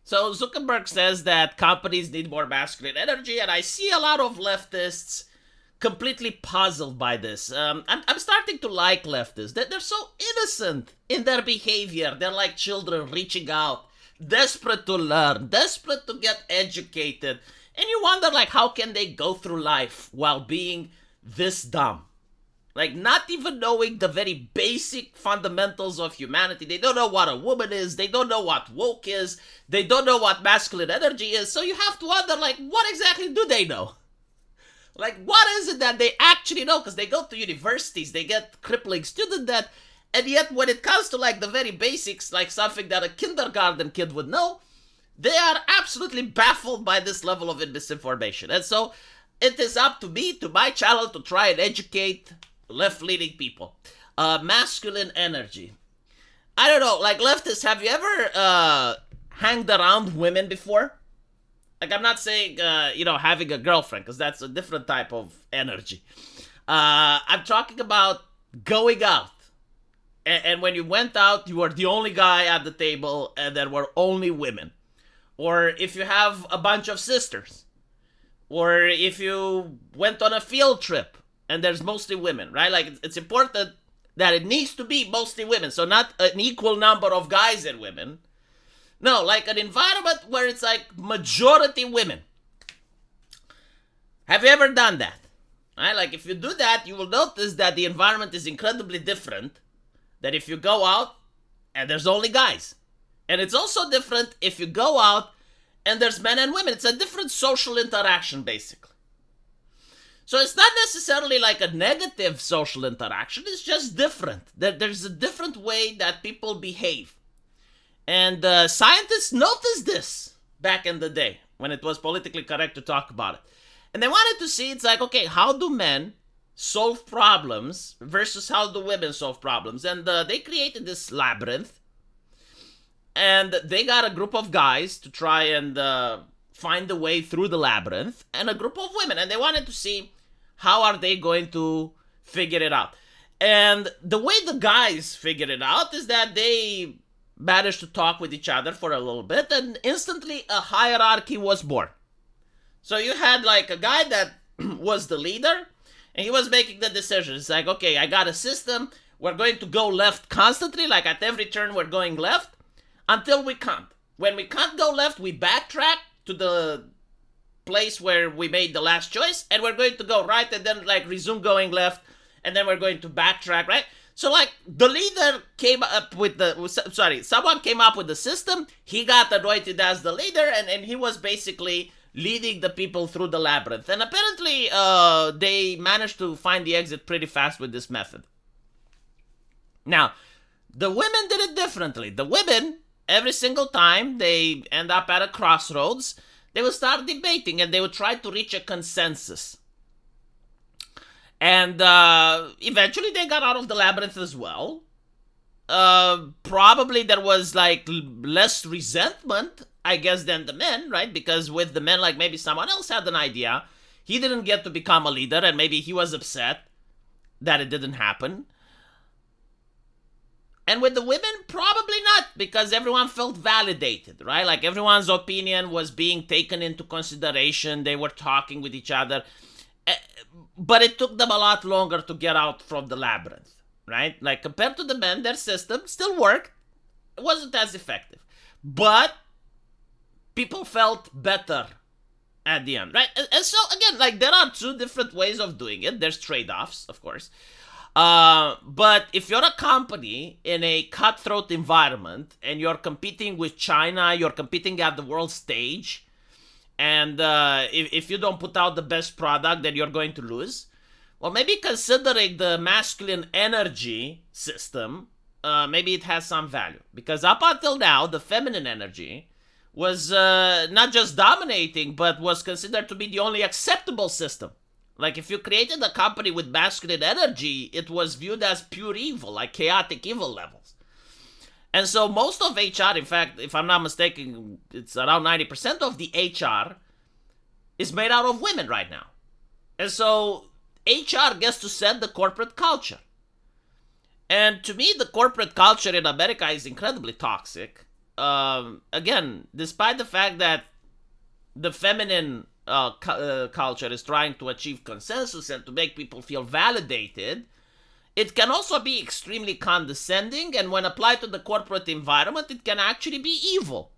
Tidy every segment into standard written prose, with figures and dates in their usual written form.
So Zuckerberg says that companies need more masculine energy, and I see a lot of leftists completely puzzled by this. I'm starting to like leftists. They're so innocent in their behavior. They're like children reaching out, desperate to learn, desperate to get educated. And you wonder, like, how can they go through life while being this dumb? Like, not even knowing the very basic fundamentals of humanity. They don't know what a woman is. They don't know what woke is. They don't know what masculine energy is. So you have to wonder, like, what exactly do they know? Like, what is it that they actually know? Because they go to universities, they get crippling student debt, and yet when it comes to, like, the very basics, like something that a kindergarten kid would know, they are absolutely baffled by this level of misinformation. And so it is up to me, to my channel, to try and educate left-leaning people. Masculine energy. I don't know, like, leftists, have you ever hanged around women before? Like, I'm not saying, having a girlfriend, because that's a different type of energy. I'm talking about going out. And when you went out, you were the only guy at the table, and there were only women. Or if you have a bunch of sisters. Or if you went on a field trip, and there's mostly women, right? Like, it's important that it needs to be mostly women. So not an equal number of guys and women. No, like an environment where it's like majority women. Have you ever done that? Right? Like, if you do that, you will notice that the environment is incredibly different than if you go out and there's only guys. And it's also different if you go out and there's men and women. It's a different social interaction, basically. So it's not necessarily like a negative social interaction. It's just different. There's a different way that people behave. And scientists noticed this back in the day when it was politically correct to talk about it. And they wanted to see, it's like, okay, how do men solve problems versus how do women solve problems? And they created this labyrinth. And they got a group of guys to try and find a way through the labyrinth, and a group of women. And they wanted to see how are they going to figure it out. And the way the guys figured it out is that they managed to talk with each other for a little bit, and instantly a hierarchy was born. So you had like a guy that was the leader, and he was making the decisions. It's like, okay, I got a system. We're going to go left constantly. Like at every turn, we're going left until we can't. When we can't go left, we backtrack to the place where we made the last choice, and we're going to go right and then like resume going left, and then we're going to backtrack, right? So like the leader came up with someone came up with the system. He got anointed as the leader, and he was basically leading the people through the labyrinth. And apparently they managed to find the exit pretty fast with this method. Now, the women did it differently. The women, every single time they end up at a crossroads, they would start debating and they would try to reach a consensus. And eventually they got out of the labyrinth as well. Probably there was like less resentment, I guess, than the men, right? Because with the men, like maybe someone else had an idea. He didn't get to become a leader, and maybe he was upset that it didn't happen. And with the women, probably not, because everyone felt validated, right? Like everyone's opinion was being taken into consideration. They were talking with each other. But it took them a lot longer to get out from the labyrinth, right? Like compared to the men, their system still worked. It wasn't as effective. But people felt better at the end, right? And so, again, like there are two different ways of doing it. There's trade-offs, of course. But if you're a company in a cutthroat environment and you're competing with China, you're competing at the world stage, and if you don't put out the best product, then you're going to lose. Well, maybe considering the masculine energy system, maybe it has some value. Because up until now, the feminine energy was not just dominating, but was considered to be the only acceptable system. Like, if you created a company with masculine energy, it was viewed as pure evil, like chaotic evil levels. And so most of HR, in fact, if I'm not mistaken, it's around 90% of the HR is made out of women right now. And so HR gets to set the corporate culture. And to me, the corporate culture in America is incredibly toxic. again, despite the fact that the feminine culture is trying to achieve consensus and to make people feel validated, it can also be extremely condescending, and when applied to the corporate environment, it can actually be evil.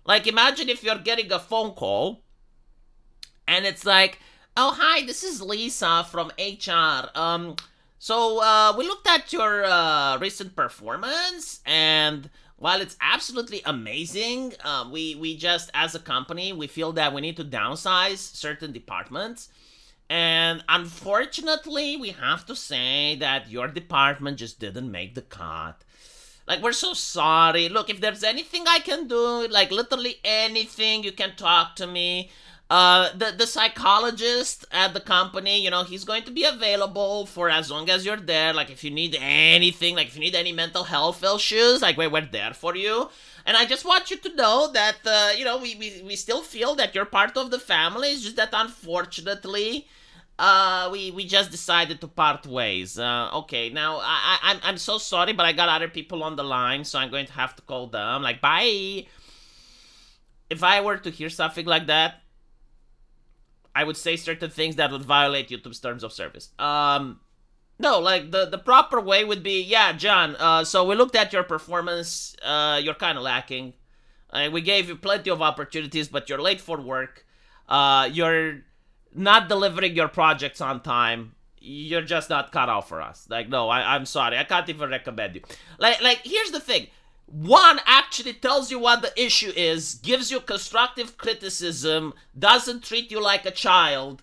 Like, imagine if you're getting a phone call and it's like, oh, hi, this is Lisa from HR. So we looked at your recent performance, and while it's absolutely amazing, we just, as a company, we feel that we need to downsize certain departments. And unfortunately, we have to say that your department just didn't make the cut. Like, we're so sorry. Look, if there's anything I can do, like literally anything, you can talk to me. The psychologist at the company, he's going to be available for as long as you're there. Like, if you need anything, like if you need any mental health issues, like we're there for you. And I just want you to know that, we still feel that you're part of the family. It's just that unfortunately, we just decided to part ways. Okay, now I'm so sorry, but I got other people on the line, so I'm going to have to call them. Like, bye. If I were to hear something like that, I would say certain things that would violate YouTube's terms of service. No, like the proper way would be, yeah, John. So we looked at your performance. You're kind of lacking. We gave you plenty of opportunities, but you're late for work. You're not delivering your projects on time. You're just not cut out for us. Like, no, I'm sorry. I can't even recommend you. Like, here's the thing. One actually tells you what the issue is, gives you constructive criticism, doesn't treat you like a child,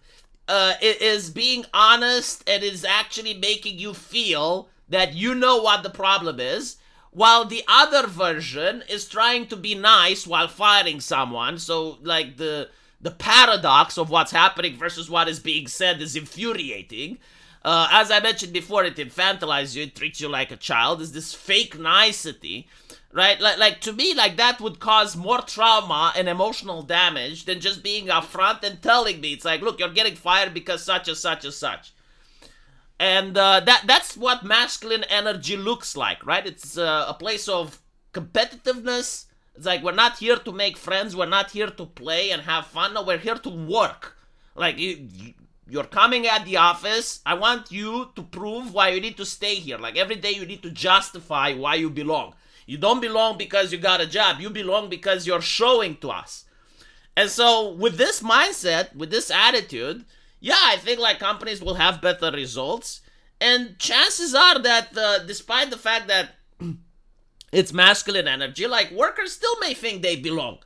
is being honest, and is actually making you feel that you know what the problem is, while the other version is trying to be nice while firing someone. So, like, the paradox of what's happening versus what is being said is infuriating. As I mentioned before, it infantilizes you, it treats you like a child. It's this fake nicety, right? Like to me, like, that would cause more trauma and emotional damage than just being upfront and telling me. It's like, look, you're getting fired because such and such and such. And that's what masculine energy looks like, right? It's a place of competitiveness. It's like, we're not here to make friends. We're not here to play and have fun. No, we're here to work. Like, you're coming at the office. I want you to prove why you need to stay here. Like, every day you need to justify why you belong. You don't belong because you got a job. You belong because you're showing to us. And so with this mindset, with this attitude, yeah, I think like companies will have better results. And chances are that despite the fact that it's masculine energy, like, workers still may think they belong.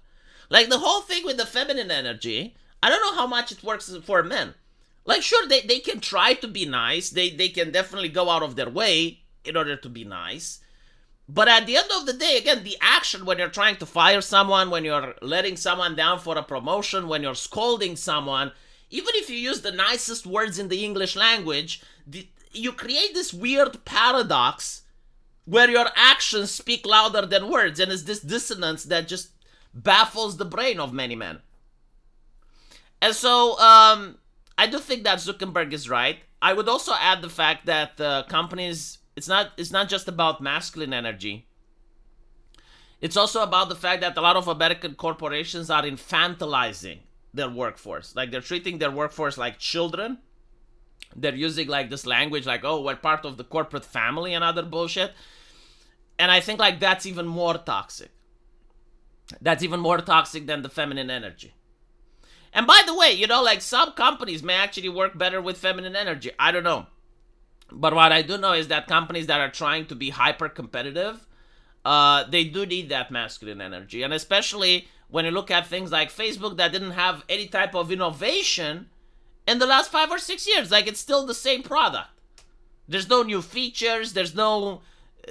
Like, the whole thing with the feminine energy, I don't know how much it works for men. Like, sure, they can try to be nice. They can definitely go out of their way in order to be nice. But at the end of the day, again, the action when you're trying to fire someone, when you're letting someone down for a promotion, when you're scolding someone, even if you use the nicest words in the English language, you create this weird paradox where your actions speak louder than words. And it's this dissonance that just baffles the brain of many men. And so, I do think that Zuckerberg is right. I would also add the fact that companies, it's not just about masculine energy. It's also about the fact that a lot of American corporations are infantilizing their workforce. Like, they're treating their workforce like children. They're using like this language like, oh, we're part of the corporate family and other bullshit. And I think like that's even more toxic. That's even more toxic than the feminine energy. And by the way, like, some companies may actually work better with feminine energy. I don't know. But what I do know is that companies that are trying to be hyper competitive, they do need that masculine energy. And especially when you look at things like Facebook that didn't have any type of innovation in the last 5 or 6 years. Like, it's still the same product. There's no new features. There's no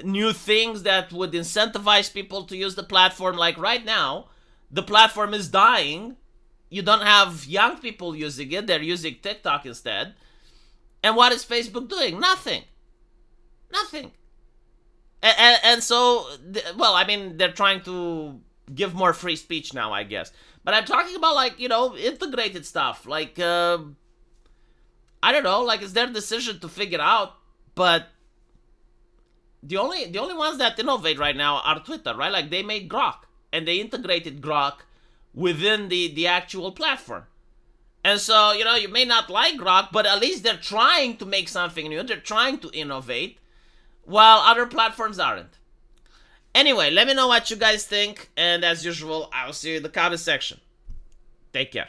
new things that would incentivize people to use the platform. Like, right now, the platform is dying. You don't have young people using it. They're using TikTok instead. And what is Facebook doing? Nothing. And so, well, I mean, they're trying to give more free speech now, I guess. But I'm talking about, like, integrated stuff. Like, I don't know, like, it's their decision to figure out. But the only ones that innovate right now are Twitter, right? Like they made Grok and they integrated Grok within the actual platform. And so, you may not like Grok, but at least they're trying to make something new. They're trying to innovate, while other platforms aren't. Anyway, let me know what you guys think, and as usual, I'll see you in the comment section. Take care.